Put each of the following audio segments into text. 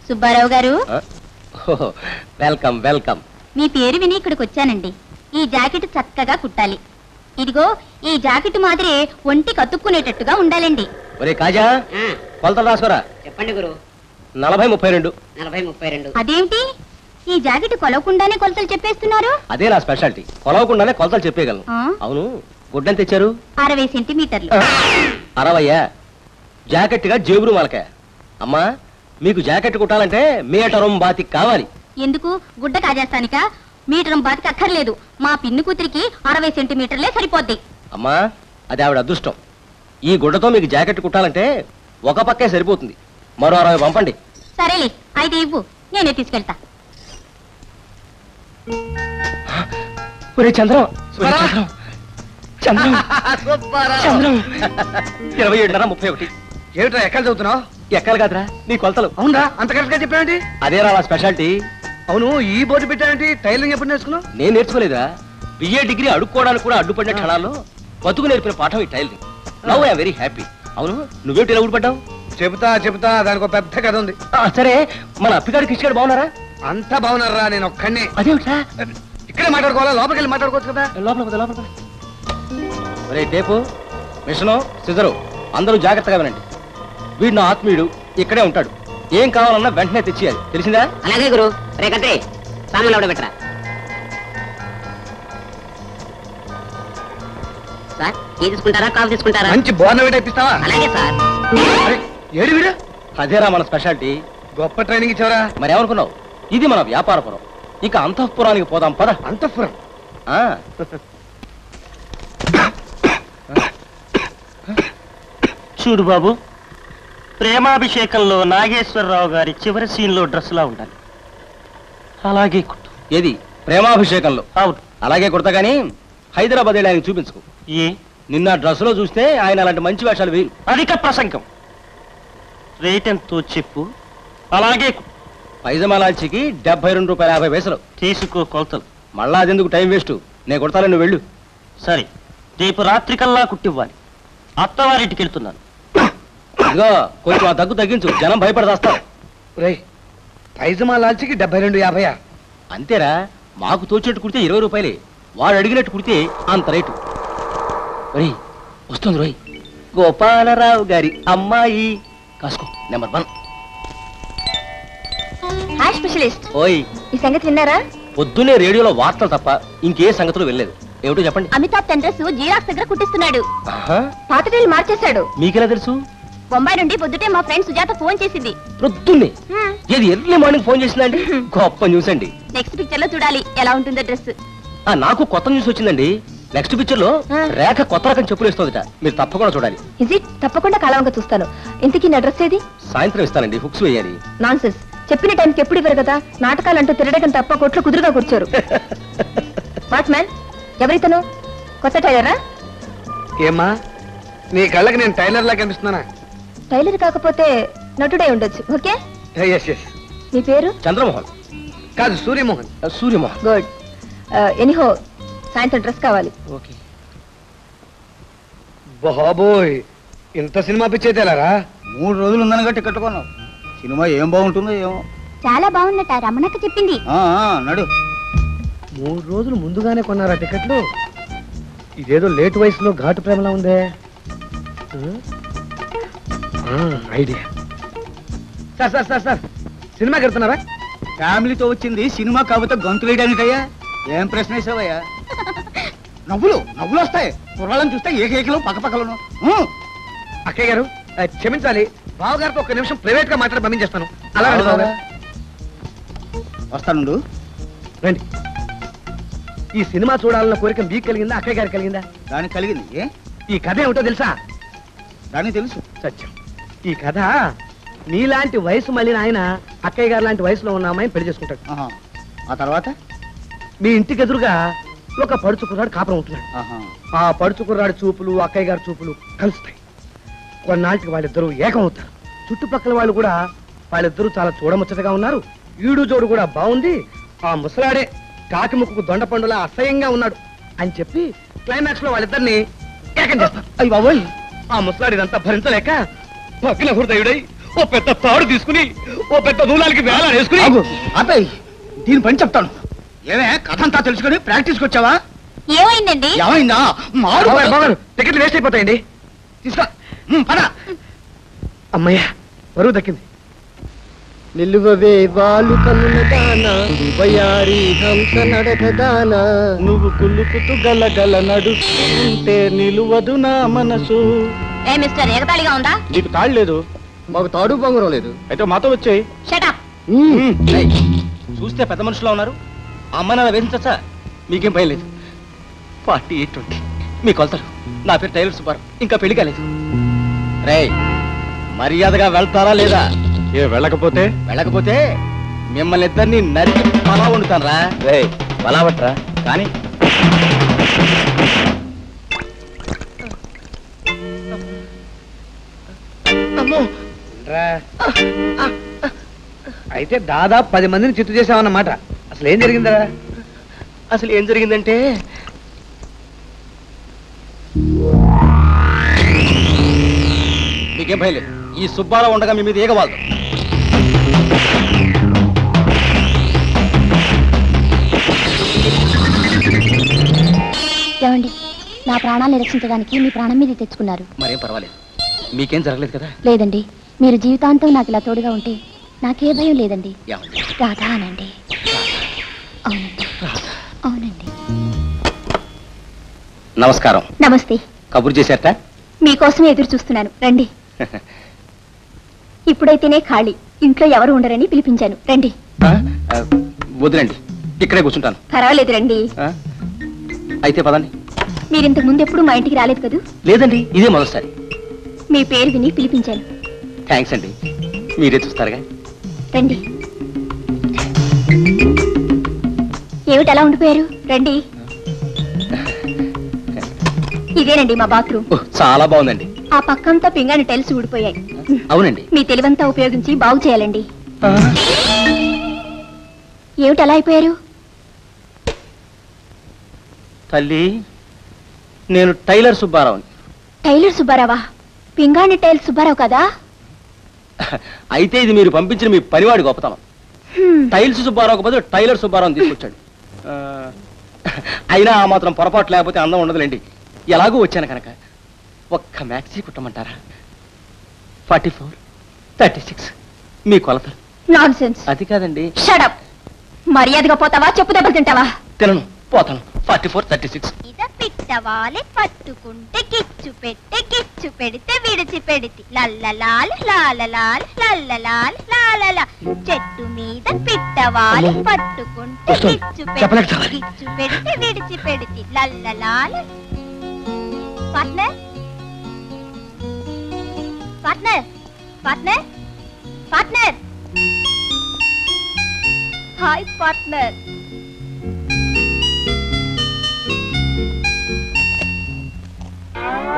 సుబ్బారావు గారు welcome welcome. మీ పేరు విని ఇక్కడికి వచ్చానండి. ఈ జాకెట్ చక్కగా కుట్టాలి. ఇదిగో ఈ జాకెట్ మాదిరి ఒంటి కతుక్కునేటట్టుగా ఉండాలండి. ఒరే కాజా, కొలతలు రాసుకోరా. చెప్పండి గురు. 40-32. 40-32. అదేంటి ఈ జాకెట్ కొలవకుండానే కొలతలు చెప్పేస్తున్నారు? అదే నా స్పెషాలిటీ, కొలవకుండానే కొలతలు చెప్పేయగలను. అవును, గుడ్డని తెచ్చారు? 60 సెంటీమీటర్లు. 60? జాకెట్ గా జేబురు మాలకాయ. అమ్మా, మీకు జాకెట్ కుట్టాలంటే మీటరం బాతికి కావాలి. ఎందుకు? గుడ్డ కాజేస్తానిక? మీటరం బాతికి అక్కర్లేదు. మా పిన్ని కూతురికి 60 సెంటీమీటర్లే సరిపోద్ది. అమ్మా, అది ఆవిడ అదృష్టం. ఈ గుడ్డతో మీకు జాకెట్ కుట్టాలంటే ఒక పక్కే సరిపోతుంది. మరో 60 పంపండి. సరేలే, అయితే ఇవ్వు, నేనే తీసుకెళ్తా. ఒరే చంద్రం, చంద్రం, చంద్రం. 27:31. ఏమిట్రా ఎక్కడ చదువుతున్నావు? ఎక్కలు కాదురా, నీ కొలతలు. అవునా, అంత కరెక్ట్ గా చెప్పావేంటి? అదే రా స్పెషాలిటీ. అవును, ఈ బోర్డు పెట్టావేంటి? టైలరింగ్ ఎప్పుడు నేర్చుకున్నావు? నేను నేర్చుకోలేదా? బిఏ డిగ్రీ అడుక్కోవడానికి కూడా అడ్డుపడిన క్షణాల్లో బతుకు నేర్పిన పాఠం ఈ tailoring. Now I'm very happy. అవును, నువ్వేంటి ఇలా ఊడిపడ్డావు? చెబుతా, దానికి ఒక పెద్ద కథ ఉంది. సరే, మన అప్పిగాడు కిష్గాడు బాగున్నారా? అంతా బాగున్నారా? నేను ఒక్కడిని. అదేమిటా? ఇక్కడే మాట్లాడుకోవాలా? లోపలికి వెళ్ళి మాట్లాడుకోవచ్చు కదా. లోపల. ఒరే టేపు, మిషను, సిజరు అందరూ జాగ్రత్తగా వినండి. వీడు నా ఆత్మీయుడు, ఇక్కడే ఉంటాడు. ఏం కావాలన్నా వెంటనే తెచ్చేయాలి, తెలిసిందా? అలాగే గురు. రేకంటే సామాన్లు ఎవడ పెట్టరా సార్? టీ తీసుకుంటారా, కాఫీ తీసుకుంటారా? మంచి బోర్నవేట ఇప్పిస్తావా? అలాగే సార్. ఏడు వీడు? అదేరా మన స్పెషాలిటీ. గొప్ప ట్రైనింగ్ ఇచ్చావరా. మరి ఏమనుకున్నావు? ఇది మన వ్యాపారపురం. ఇక అంతఃపురానికి పోదాం పద. అంతఃపురం? చూడు బాబు, ప్రేమాభిషేకంలో నాగేశ్వరరావు గారి చివరి సీన్లో డ్రెస్లా ఉండాలి. అలాగే కుట్టు. ఏది ప్రేమాభిషేకంలో? అవును. అలాగే కుడతా గానీ హైదరాబాద్ వెళ్ళి ఆయనకు చూపించుకో. ఏ? నిన్న డ్రెస్ లో చూస్తే ఆయన అలాంటి మంచి వేషాలు వేరు. అధిక ప్రసంగం. రేట్ ఎంతో చెప్పు. అలాగే పైజమాలాల్చికి ₹72.50. తీసుకో కొలతలు. మళ్ళా అదెందుకు టైం వేస్ట్? నేను కుడతాను, నువ్వు వెళ్ళు. సరే, రేపు రాత్రికల్లా కుట్టివ్వాలి. అత్తవారింటికి వెళ్తున్నాను. ఇదిగో కొంచెం ఆ దగ్గు తగ్గించు, జనం భయపడదాస్తారు. రేయ్, పైజమా లాల్చికి 72.50. అంతేరా, మాకు తోచినట్టు కుడితే ₹20. వాడు అడిగినట్టు కుడితే అంత రేటు. ఒరేయ్, వస్తుంది రోయ్. గోపాలరావు గారి అమ్మాయి. కాసుకో, నెంబర్ 1. Hi specialist. ఓయ్, ఈ సంగతి విన్నారా? పొద్దున్నే రేడియోలో వార్తలు తప్ప ఇంకే సంగతులు వెళ్ళలేదు. ఏమిటో చెప్పండి. అమితాబ్ డ్రెస్ జీరాక్స్ దగ్గర కుట్టిస్తున్నాడు. ఆహా, పాత రైలు మార్చేశాడు. మీకెలా తెలుసు? బొంబాయి నుండి పొద్దుటే మా ఫ్రెండ్ సుజాత ఫోన్ చేసింది. పొద్దున్నే? ఏది ఎర్లీ మార్నింగ్ ఫోన్ చేసిందండి? గొప్ప న్యూస్ అండి. నెక్స్ట్ పిక్చర్ లో చూడాలి ఎలా ఉంటుందో డ్రెస్. నాకు కొత్త న్యూస్ వచ్చిందండి. నెక్స్ట్ పిక్చర్ లో రేఖ కొత్త రకం చెప్పులు ఇస్తుందిట. మీరు తప్పకుండా చూడాలి. తప్పకుండా కలవంగా చూస్తాను. ఇంతకీ నా డ్రెస్ ఏది? సాయంత్రం ఇస్తానండి, హుక్స్ వేయాలి. నాన్సెన్స్. చెప్పిన టైంకి ఎప్పుడు ఇవ్వరు కదా. నాటకాలంటూ తిరగడం తప్ప కొట్లు కుదురుగా కూర్చోరు. వాట్ మ్యాన్, ఎవరితను? కొత్త టైలరా? ఏమ్మా, నీ కళ్ళకి నేను టైలర్ లా కనిపిస్తున్నానా? టైలర్ కాకపోతే నటుడై ఉండొచ్చు. ఓకే. మీ పేరు? చంద్రమోహన్. కాదు, సూర్యమోహన్. సూర్యమోహన్. గుడ్. ఎనీహో, సాయంత్రం డ్రెస్ కావాలి. ఓకే. బాబోయ్, ఇంత సినిమా పిచ్చేతేలారా? 3 రోజులు ఉందనగా టికెట్ కొన్నావు. సినిమా ఏం బాగుంటుందో ఏమో. చాలా బాగుందట, రమణక్క చెప్పింది. నడు. 3 రోజులు ముందుగానే కొన్నారా టికెట్లు? ఇదేదో లేట్ వయసులో ఘాటు ప్రేమలా ఉందే. ఐడియా. సార్ సినిమాకి వెళ్తున్నారా? ఫ్యామిలీతో వచ్చింది సినిమా కాకపోతే గొంతు వేయడానికయ్యా. ఏం ప్రశ్న వేసావయ్యా? నవ్వులు వస్తాయి. కుర్రాళ్ళని చూస్తే ఏకేకలు పక్కపక్కలను. అక్కయ్య గారు క్షమించాలి, బావగారితో 1 నిమిషం ప్రైవేట్ గా మాట్లాడి పంపించేస్తాను. అలా వస్తాను. రండి. ఈ సినిమా చూడాలన్న కోరిక మీకు కలిగిందా, అక్కయ్య గారికి కలిగిందా? దానికి కలిగింది. ఈ కథ ఏమిటో తెలుసా? దానికి తెలుసు. సత్యం, ఈ కథ నీలాంటి వయసు మళ్ళీ ఆయన అక్కయ్య గారు లాంటి వయసులో ఉన్న అమ్మాయిని పెళ్లి చేసుకుంటాడు. ఆ తర్వాత మీ ఇంటికి ఎదురుగా ఒక పడుచు కుర్రాడు కాపురం ఉంటున్నాడు. ఆ పడుచు కుర్రాడు చూపులు అక్కయ్య గారి చూపులు కలుస్తాయి. కొన్నాళ్ళకి వాళ్ళిద్దరూ ఏకం అవుతారు. చుట్టుపక్కల వాళ్ళు కూడా వాళ్ళిద్దరూ చాలా చూడముచ్చటగా ఉన్నారు. ఈడు జోడు కూడా బాగుంది. ఆ ముసలాడే కాకి ముక్కుకు దొండపండులా అసహ్యంగా ఉన్నాడు అని చెప్పి క్లైమాక్స్ లో వాళ్ళిద్దరిని ఏకం చేస్తారు. అయ్యి బాబోయ్, ఆ ముసలాడిదంతా భరించలేక పక్కన హృదయుడై ఓ పెద్ద తాడు తీసుకుని ఓ పెద్ద దూలాలకి వేళ వేసుకుని ఆపేయ్, దీని పని చెప్తాను. ఏమే కథ అంతా తెలుసుకుని ప్రాక్టీస్కి వచ్చావా? ఏమైందండి? ఏమైందా? మారు బాగారు టికెట్లు వేస్ట్ అయిపోతాయండి. తీసుకో, పద. అమ్మయ్య, బరువు దక్కింది. నిలువవే వాలు కన్నుల దాన వయారి హంస నడక దాన నువ్వు కులుకుతూ గలగల నడుస్తుంటే నిలువదు నా మనసు. ఏ మిస్టర్, ఎగతాళిగా ఉందా? నీకు తాళ్ళు లేదు, మాకు తాడు బొంగరం లేదు. అయితే మాతో వచ్చాయి. Shut up. చూస్తే పెద్ద మనుషులా ఉన్నారు. ఆ అమ్మాయి అలా వేసించచ్చా? మీకేం భయం లేదు. 4820 మీ కొలతలు. నా పేరు టైలర్ సుబ్బారావు, ఇంకా పెళ్లి కాలేదు. రేయ్, మర్యాదగా వెళ్తారా లేదా? వెళ్ళకపోతే మిమ్మల్ని ఇద్దరిని నరికి పలా వండుతాను రా. రే పలావట్రా కానీ. అయితే దాదాపు 10 మందిని చిత్తు చేసామన్నమాట. అసలు ఏం జరిగిందా? అసలు ఏం జరిగిందంటే మీకేం భయం లేదు. ఈ సుబ్బారావు ఉండగా మీ మీద ఏగవాళ్ళు. ఏమండి, నా ప్రాణాన్ని రక్షించడానికి మీ ప్రాణం మీద తెచ్చుకున్నారు. మరేం పర్వాలేదు, మీకేం జరగలేదు కదా? లేదండి, మీరు జీవితాంతం నాకు ఇలా తోడుగా ఉంటే నాకే భయం లేదండి. ఏమండి? రాధా అనండి. అవునండి, అవునండి. నమస్కారం. నమస్తే. కబురు చేశారట? మీకోసమే ఎదురు చూస్తున్నాను, రండి. ఇప్పుడైతేనే ఖాళీ, ఇంట్లో ఎవరు ఉండరని పిలిపించాను, రండి. వద్దులండి, ఇక్కడే కూర్చుంటాను. పర్వాలేదు, రండి. అయితే పదండి. మీరింతకు ముందు ఎప్పుడు మా ఇంటికి రాలేదు కదూ? లేదండి, ఇదే మొదటిసారి. మీ పేరు విని పిలిపించాను. థ్యాంక్స్ అండి, మీరే చూస్తారుగా. రండి. ఏమిటి అలా ఉండిపోయారు? రండి. ఇదేనండి మా బాత్రూమ్. చాలా బాగుందండి. ఆ పక్కంతా పింగాణి టైల్స్ ఊడిపోయాయి. అవునండి. మీ తెలివంతా ఉపయోగించి బాగు చేయాలండి. ఏమిటి అలా అయిపోయారు? తల్లి, నేను టైలర్ సుబ్బారావుని. టైలర్ సుబ్బారావా? పింగాణి టైల్స్ సుబ్బారావు కదా? అయితే ఇది మీరు పంపించిన మీ పనివాడి గొప్పతనం. టైల్స్ సుబ్బారావు బదులు టైలర్ సుబ్బారావుని తీసుకొచ్చాడు. అయినా ఆ మాత్రం పొరపాటు లేకపోతే అందం ఉండదులేండి. ఎలాగూ వచ్చాను కనుక ఒక్క మ్యాక్సీ కుట్టమంటారా? 44, 36 మీ కొలతలు. నాన్సెన్స్. అది కాదండి. Shut up. మర్యాదగా పోతావా, చెప్పు దెబ్బలు తింటావా? తినను, పోతాను. 44, 36. పిట్టవాలి పట్టుకుంటే గిచ్చు పెడితే విడిచి పెడితే లల్లలాల్ లాలలాల్ లల్లలాల్ లాలల. చెట్టు మీద పిట్టవాలి పట్టుకుంటే గిచ్చు పెడితే విడిచి పెడితే లల్లలాల్. Partner, partner, partner, partner. Hi partner.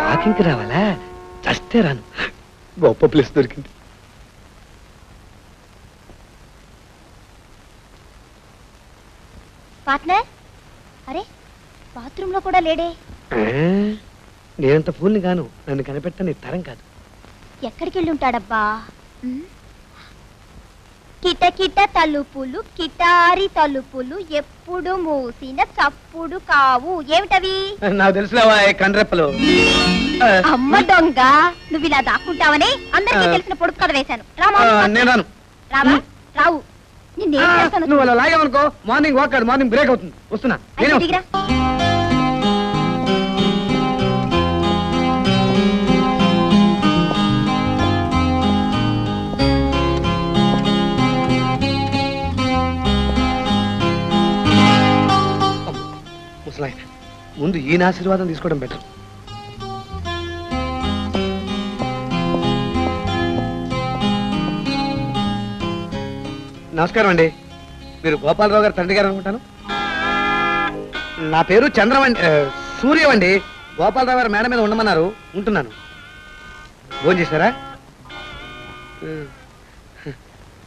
వాకింగ్కి రావాలా? చస్తే రాను. గొప్ప ప్లేస్ దొరికింది. పార్ట్నర్, అరే బాత్రూమ్ లో కూడా లేడే. నేనంత ఫూల్ని గాను, నన్ను కనిపెట్టని తరం కాదు. ఎక్కడికి వెళ్ళి ఉంటాడబ్బా? కిటకిట తలుపులు కిటారి తలుపులు ఎప్పుడు మూసిన చప్పుడు కావు. ఏమిటవి? నాకు తెలుసులేవా కండ్రెప్పలు. అమ్మ దొంగ, నువ్వు ఇలా దాక్కుంటావని అందరికీ తెలిసిన పొడుపు కథ వేశాను. నేను రాను. రావా? రావు. నిన్నేం చేస్తాను? నువ్వు అలా లాగామనుకో, మార్నింగ్ వాక్ కాదు, మార్నింగ్ బ్రేక్ అవుతుంది. వస్తున్నా. అయితే దిగిరా. ముసలాయన, ముందు ఈయన ఆశీర్వాదం తీసుకోవడం బెటర్. నమస్కారం అండి. మీరు గోపాలరావు గారు తండ్రి గారు అనుకుంటాను. నా పేరు చంద్రవండి, సూర్యవండి. గోపాలరావు గారు మేడ మీద ఉండమన్నారు, ఉంటున్నాను. భోజనం చేశారా?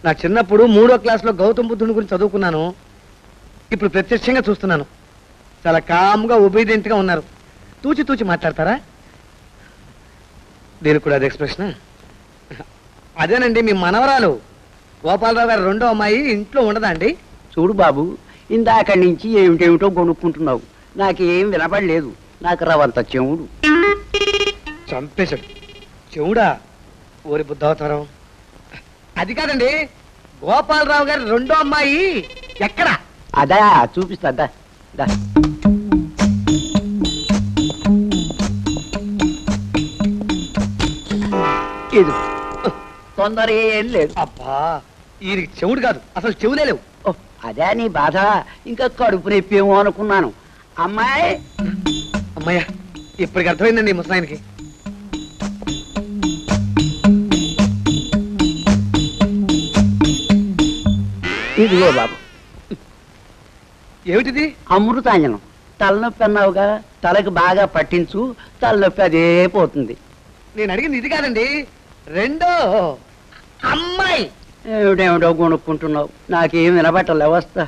నా చిన్నప్పుడు 3వ క్లాస్లో గౌతమ బుద్ధుని గురించి చదువుకున్నాను. ఇప్పుడు ప్రత్యక్షంగా చూస్తున్నాను. చాలా కామ్గా ఒబీడియంట్గా ఉన్నారు. తూచి తూచి మాట్లాడతారా? దీనికి కూడా అది ఎక్స్ప్రెషన్. అదేనండి మీ మనవరాలు గోపాలరావు గారు రెండో అమ్మాయి ఇంట్లో ఉండదా అండి? చూడు బాబు, ఇందాక నుంచి ఏమిటేమిటో కొనుక్కుంటున్నావు. నాకేం వినపడలేదు. నాకు రవంత చెవుడు. చంపేశాడు. చెవుడా? ఓరి బుద్ధావతారం. అది కాదండి, గోపాలరావు గారి రెండో అమ్మాయి ఎక్కడ? అదా చూపిస్తా. దా. ఇది తొందర ఏం లేదు. అబ్బా, ఈయనకి చెవుడు కాదు, అసలు చెవులే లేవు. అదే నీ బాధ. ఇంకా కడుపు నొప్పేమో అనుకున్నాను. అమ్మాయి, అమ్మయ్య, ఇప్పటికి అర్థమైందండి ముసలాయనకి. ఇదిగో బాబు. ఏమిటిది? అమృతాంజనం. తలనొప్పి అన్నావుగా, తలకు బాగా పట్టించు, తలనొప్పి అదే పోతుంది. నేను అడిగింది ఇది కాదండి, రెండో అమ్మాయి. ఏమిటేమిటో కొనుక్కుంటున్నావు. నాకేం వినబట్టలే. వస్తా.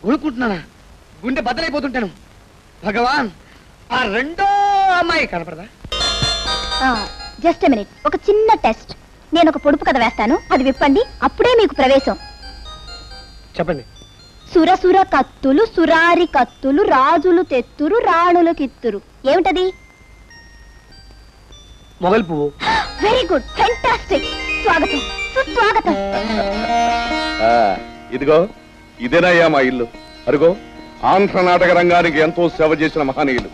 కొనుక్కుంటున్నానా? గుండె బద్దలైపోతుంటాను. భగవాన్, ఆ రెండో అమ్మాయి కనపడదా? జస్ట్ మినిట్, ఒక చిన్న టెస్ట్. నేను ఒక పొడుపు కథ వేస్తాను, అది విప్పండి, అప్పుడే మీకు ప్రవేశం. చెప్పండి. సురసుర కత్తులు, సురారి కత్తులు, రాజులు తెత్తురు, రాణులు కిత్తురు. ఏమిటది? మొగల్ పువ్వు. Very good, fantastic. స్వాగతం, సుస్వాగతం. ఇదిగో ఇదేనయ్యా మా ఇల్లు. అరుగో, ఆంధ్ర నాటక రంగానికి ఎంతో సేవ చేసిన మహనీయులు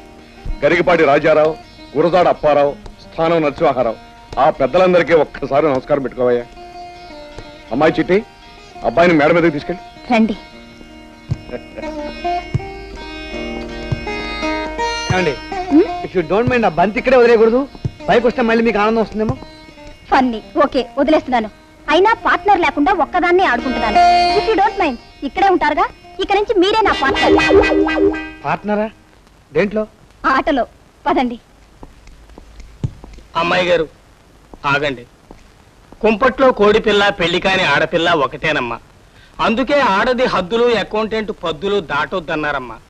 గరికపాటి రాజారావు, గురజాడ అప్పారావు, స్థానం నరసింహారావు. ఆ పెద్దలందరికీ ఒక్కసారి నమస్కారం పెట్టుకోవయ్యా. అమ్మాయి చిట్టి, అబ్బాయిని మేడ మీదకి తీసుకెళ్ళి రండి. ఇఫ్ యూ డోంట్ మైండ్, ఆ బంతి ఇక్కడే వదిలేయకూడదు. పైకి వస్తే మళ్ళీ మీకు ఆనందం వస్తుందేమో. ఫన్నీ. ఓకే, వదిలేస్తున్నాను. అయినా పార్ట్నర్ లేకుండా ఒక్కదాన్ని ఆడుకుంటున్నాను. ఇఫ్ యూ డోంట్ మైండ్, ఇక్కడే ఉంటారుగా, ఇక నుంచి మీరే నా పార్ట్నర్. పార్ట్నరా? దేంట్లో? ఆటలో. పదండి. అమ్మాయి గారు ఆగండి. కుంపట్లో కోడిపిల్ల, పెళ్లి కాని ఆడపిల్ల ఒకటేనమ్మా. అందుకే ఆడది హద్దులు, అకౌంటెంట్ పద్దులు దాటొద్దన్నారమ్మా.